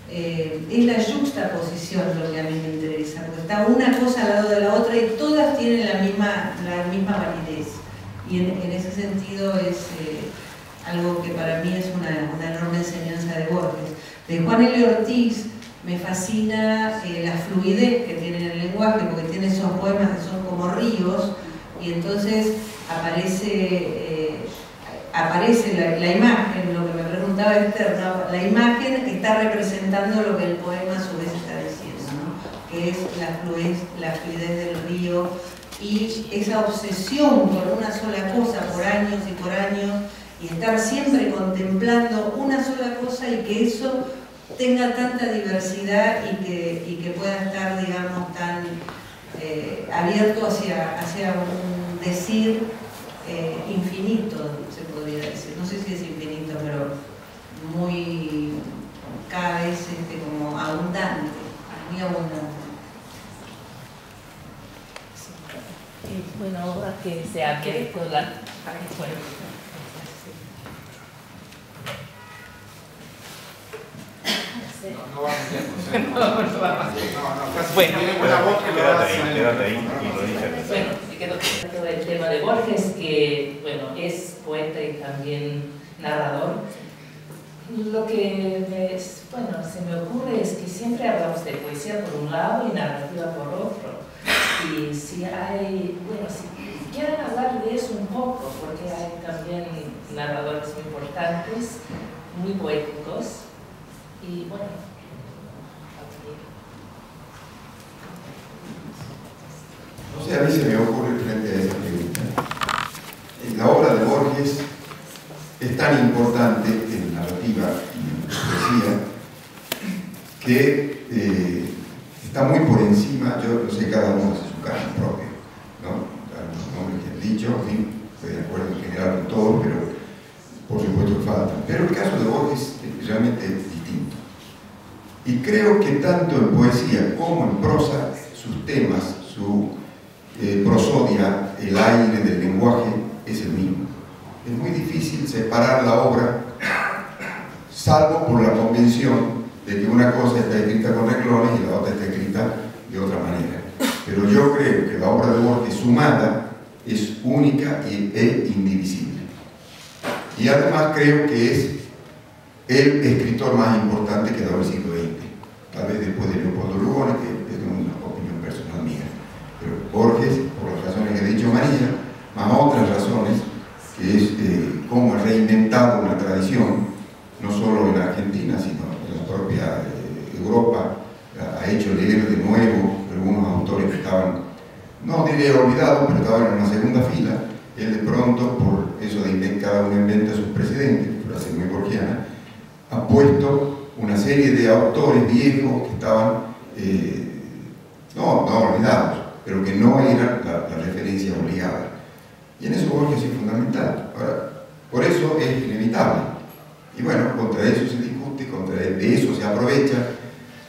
Es la yuxtaposición lo que a mí me interesa, porque está una cosa al lado de la otra y todas tienen la misma validez. Y en ese sentido es algo que para mí es una enorme enseñanza de Borges. De Juan L. Ortiz me fascina la fluidez que tiene en el lenguaje, porque tiene esos poemas que son como ríos, y entonces aparece la imagen, lo que me preguntaba Esther, ¿no? La imagen está representando lo que el poema a su vez está diciendo, ¿no? Que es la fluidez del río y esa obsesión por una sola cosa por años y por años, y estar siempre contemplando una sola cosa y que eso tenga tanta diversidad y que pueda estar, digamos, tan abierto hacia un decir infinito, se podría decir. No sé si es infinito, pero muy, cada vez como abundante, muy abundante. Bueno, ahora que se ha abierto la... Bueno, quédate ahí y lo dices. Bueno, me quedo con el tema de Borges, que bueno, es poeta y también narrador. Lo que se me ocurre es que siempre hablamos de poesía por un lado y narrativa por otro. Y si hay, bueno, si quieren hablar de eso un poco, porque hay también narradores muy importantes, muy poéticos, y bueno, no sé, a mí se me ocurre frente a esa pregunta. La obra de Borges es tan importante en narrativa y en poesía que está muy por encima, yo no sé, cada uno hace su canon propio, ¿no? Algunos nombres que han dicho, en fin, estoy de acuerdo en general con todo, pero por supuesto que faltan. Pero el caso de Borges es realmente distinto. Y creo que tanto en poesía como en prosa, sus temas, su prosodia, el aire del lenguaje es el mismo. Es muy difícil separar la obra, salvo por la convención de que una cosa está escrita con renglones y la otra está escrita de otra manera. Pero yo creo que la obra de Borges sumada es única e indivisible. Y además creo que es el escritor más importante que ha dado el siglo XX, tal vez después de Leopoldo Lugones, que es una opinión personal mía. Pero Borges, por las razones que de nuevo algunos autores que estaban, no diré olvidados, pero estaban en una segunda fila. Él de pronto, por eso de cada uno inventa sus precedentes, por hacer muy borgiana, ha puesto una serie de autores viejos que estaban, no olvidados, pero que no eran la referencia obligada. Y en eso Borges es fundamental. Ahora, por eso es inevitable. Y bueno, contra eso se discute, de eso se aprovecha.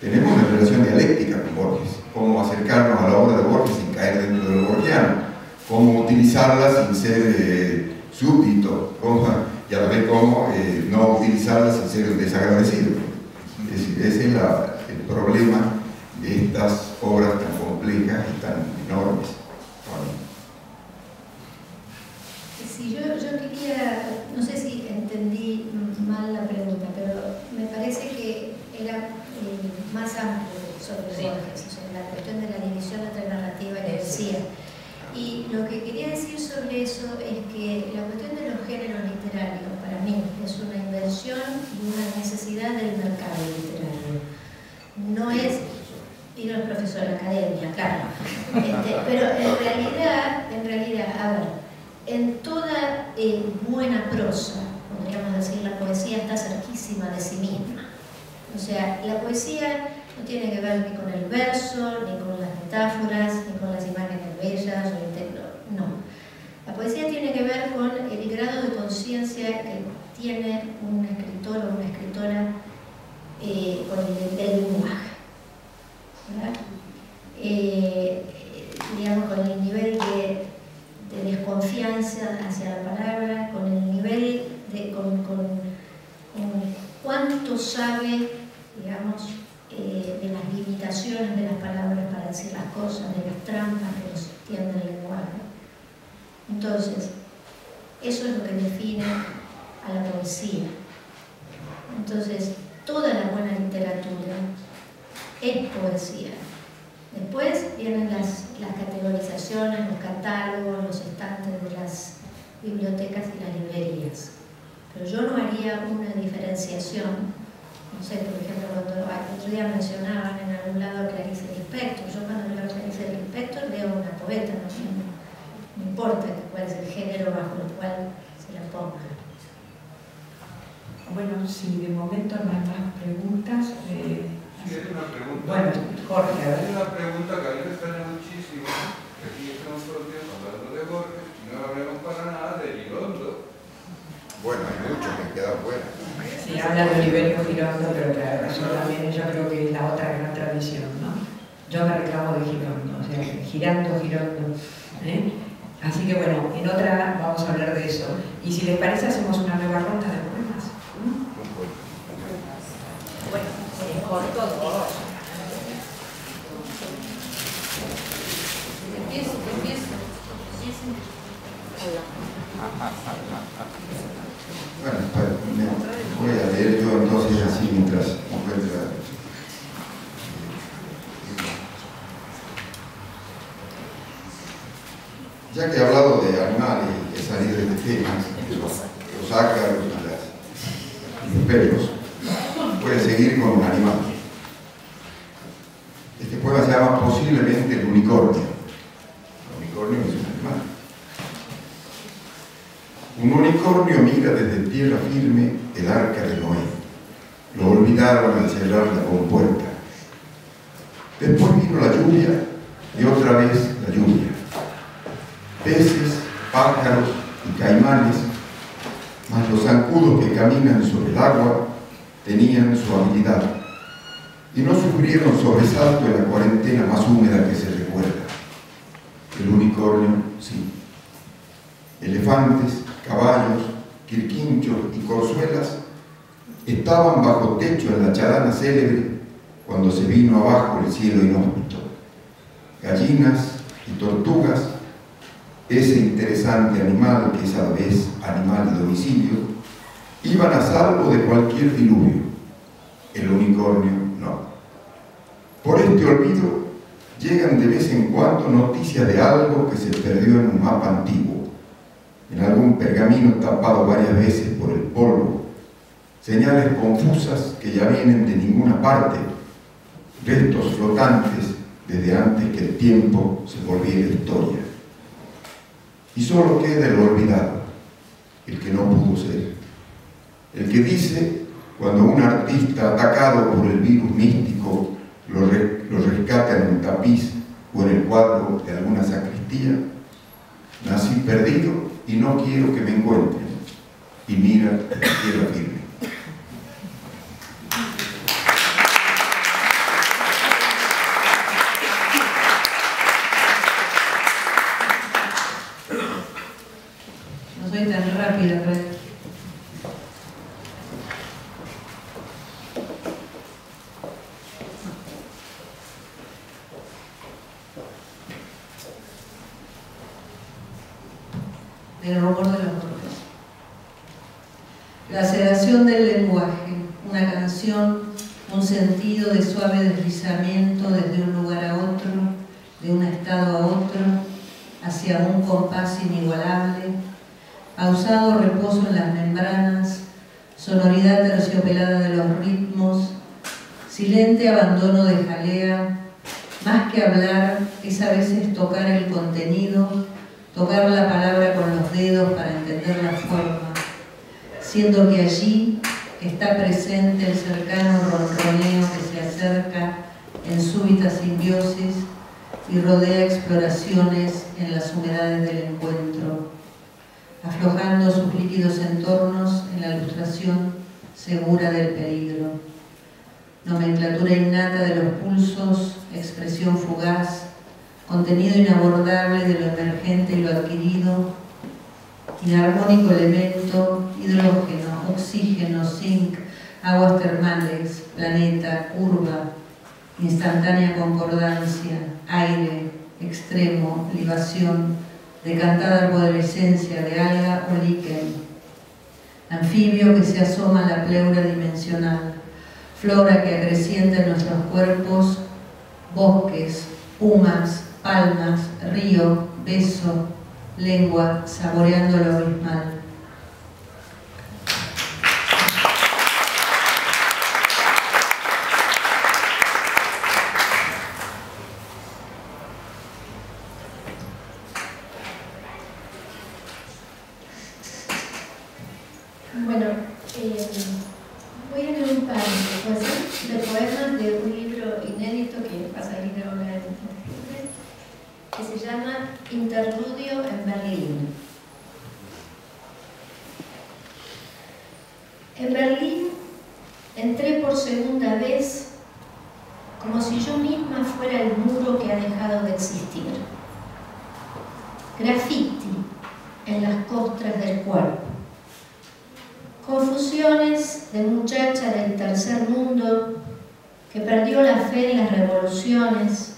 Tenemos una relación dialéctica con Borges. Cómo acercarnos a la obra de Borges sin caer dentro de lo borgiano. Cómo utilizarla sin ser súbdito. Y a la vez cómo no utilizarla sin ser un desagradecido. Es decir, ese es el problema de estas obras tan complejas y tan enormes. Sí, yo quería, no sé si entendí mal la pregunta, pero me parece que era más amplio sobre Borges, sobre la cuestión de la división entre narrativa y poesía. Y lo que quería decir sobre eso es que la cuestión de los géneros literarios, para mí, es una inversión y una necesidad del mercado literario. No es ir al profesor de la academia, claro. Pero en realidad, a ver, en toda buena prosa, podríamos decir, la poesía está cerquísima de sí misma. O sea, la poesía no tiene que ver ni con el verso, ni con las metáforas, ni con las imágenes bellas, no. La poesía tiene que ver con el grado de conciencia que tiene un escritor o una escritora con el lenguaje, ¿verdad? Digamos, con el nivel de desconfianza hacia la palabra, con el nivel con cuánto sabe, digamos, de las limitaciones de las palabras para decir las cosas, de las trampas que nos tiende el lenguaje. Entonces, eso es lo que define a la poesía. Entonces, toda la buena literatura es poesía. Después vienen las categorizaciones, los catálogos, los estantes de las bibliotecas y las librerías. Pero yo no haría una diferenciación. No sé, por ejemplo, cuando el otro día mencionaban en algún lado a Clarice Lispector. Yo cuando leo a Clarice Lispector leo una poeta, no importa cuál es el género bajo el cual se la ponga. Bueno, si de momento no hay más preguntas. Sí, hay una pregunta. Bueno, Jorge, a ver. Hay una pregunta que a mí me extraña muchísimo, que aquí estamos todo el tiempo hablando de Borges y no hablamos para nada de Girondo. Bueno, hay mucho que queda fuera. Sí, habla de Oliverio Girondo, pero claro, eso también yo creo que es la otra gran tradición, ¿no? Yo me reclamo de Girondo, o sea, Girondo. Así que bueno, en otra vamos a hablar de eso. Y si les parece, hacemos una nueva ronda de poemas. Bueno, corto. Empiezo. Bueno, voy a leer yo entonces así mientras encuentra. Ya que he hablado de animales y he salido de temas, los ácaros y los perros, voy a seguir con un animal. Este poema se llama posiblemente el unicornio. El unicornio es un animal. Un unicornio mira desde tierra firme el arca de Noé. Lo olvidaron al cerrar la compuerta. Después vino la lluvia y otra vez la lluvia. Peces, pájaros y caimanes, mas los zancudos que caminan sobre el agua tenían su habilidad y no sufrieron sobresalto en la cuarentena más húmeda que se recuerda. El unicornio, sí. Elefantes, caballos, quirquinchos y corzuelas estaban bajo techo en la charana célebre cuando se vino abajo el cielo inhóspito. Gallinas y tortugas, ese interesante animal que es a la vez animal de domicilio, iban a salvo de cualquier diluvio. El unicornio no. Por este olvido llegan de vez en cuando noticias de algo que se perdió en un mapa antiguo, en algún pergamino tapado varias veces por el polvo, señales confusas que ya vienen de ninguna parte, restos flotantes desde antes que el tiempo se volviera historia. Y solo queda el olvidado, el que no pudo ser. El que dice, cuando un artista atacado por el virus místico lo rescata en un tapiz o en el cuadro de alguna sacristía: nací perdido y no quiero que me encuentren. Y mira, tierra firme. No soy tan rápida, pero... El rumor de los Borges. La sedación del lenguaje, una canción, un sentido de suave deslizamiento desde un lugar a otro, de un estado a otro, hacia un compás inigualable, pausado reposo en las membranas, sonoridad terciopelada de los ritmos, silente abandono de jalea. Más que hablar es a veces tocar el contenido, tocar la palabra con los dedos para entender la forma, siendo que allí está presente el cercano ronroneo que se acerca en súbita simbiosis y rodea exploraciones en las humedades del encuentro, aflojando sus líquidos entornos en la ilustración segura del peligro. Nomenclatura innata de los pulsos, expresión fugaz, contenido inabordable de lo emergente y lo adquirido, inarmónico elemento, hidrógeno, oxígeno, zinc, aguas termales, planeta, curva, instantánea concordancia, aire, extremo, libación, decantada arborescencia de alga o líquen, anfibio que se asoma a la pleura dimensional, flora que acrecienta en nuestros cuerpos, bosques, pumas, palmas, río, beso, lengua, saboreando lo abismal. Bueno, voy a leer un par de poemas de un libro inédito que va a salir ahora en octubre, que se llama Interludio en Berlín. En Berlín entré por segunda vez como si yo misma fuera el muro que ha dejado de existir. Graffiti en las costras del cuerpo. Confusiones de muchacha del tercer mundo que perdió la fe en las revoluciones,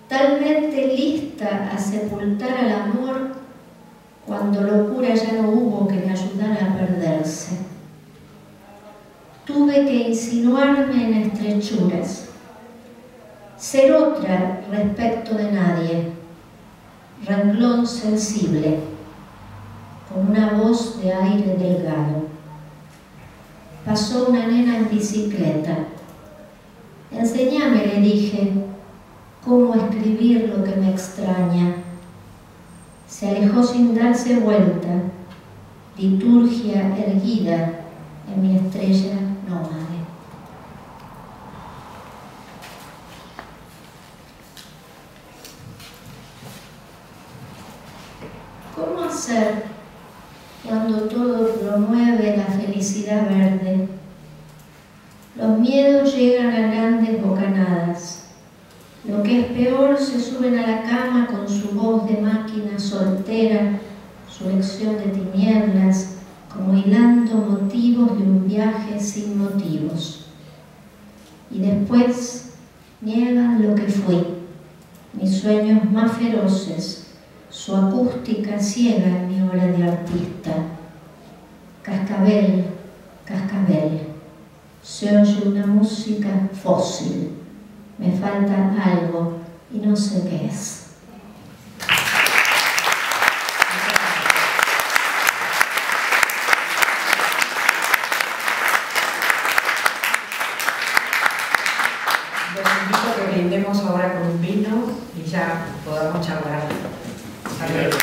talmente lista a sepultar al amor cuando locura ya no hubo que me ayudara a perderse. Tuve que insinuarme en estrechuras, ser otra respecto de nadie, renglón sensible, con una voz de aire delgado. Pasó una nena en bicicleta. Enséñame, le dije, cómo escribir lo que me extraña. Se alejó sin darse vuelta, liturgia erguida en mi estrella nómade. ¿Cómo hacer cuando todo promueve la felicidad verde? Los miedos llegan a grandes bocanadas. Lo que es peor, se suben a la cama con su voz de máquina soltera, su lección de tinieblas, como hilando motivos de un viaje sin motivos. Y después niegan lo que fui, mis sueños más feroces, su acústica ciega en mi obra de artista. Cascabel, cascabel, se oye una música fósil. Me falta algo y no sé qué es. Los invito a que brindemos brindemos ahora con un vino y ya podamos charlar. Hasta luego.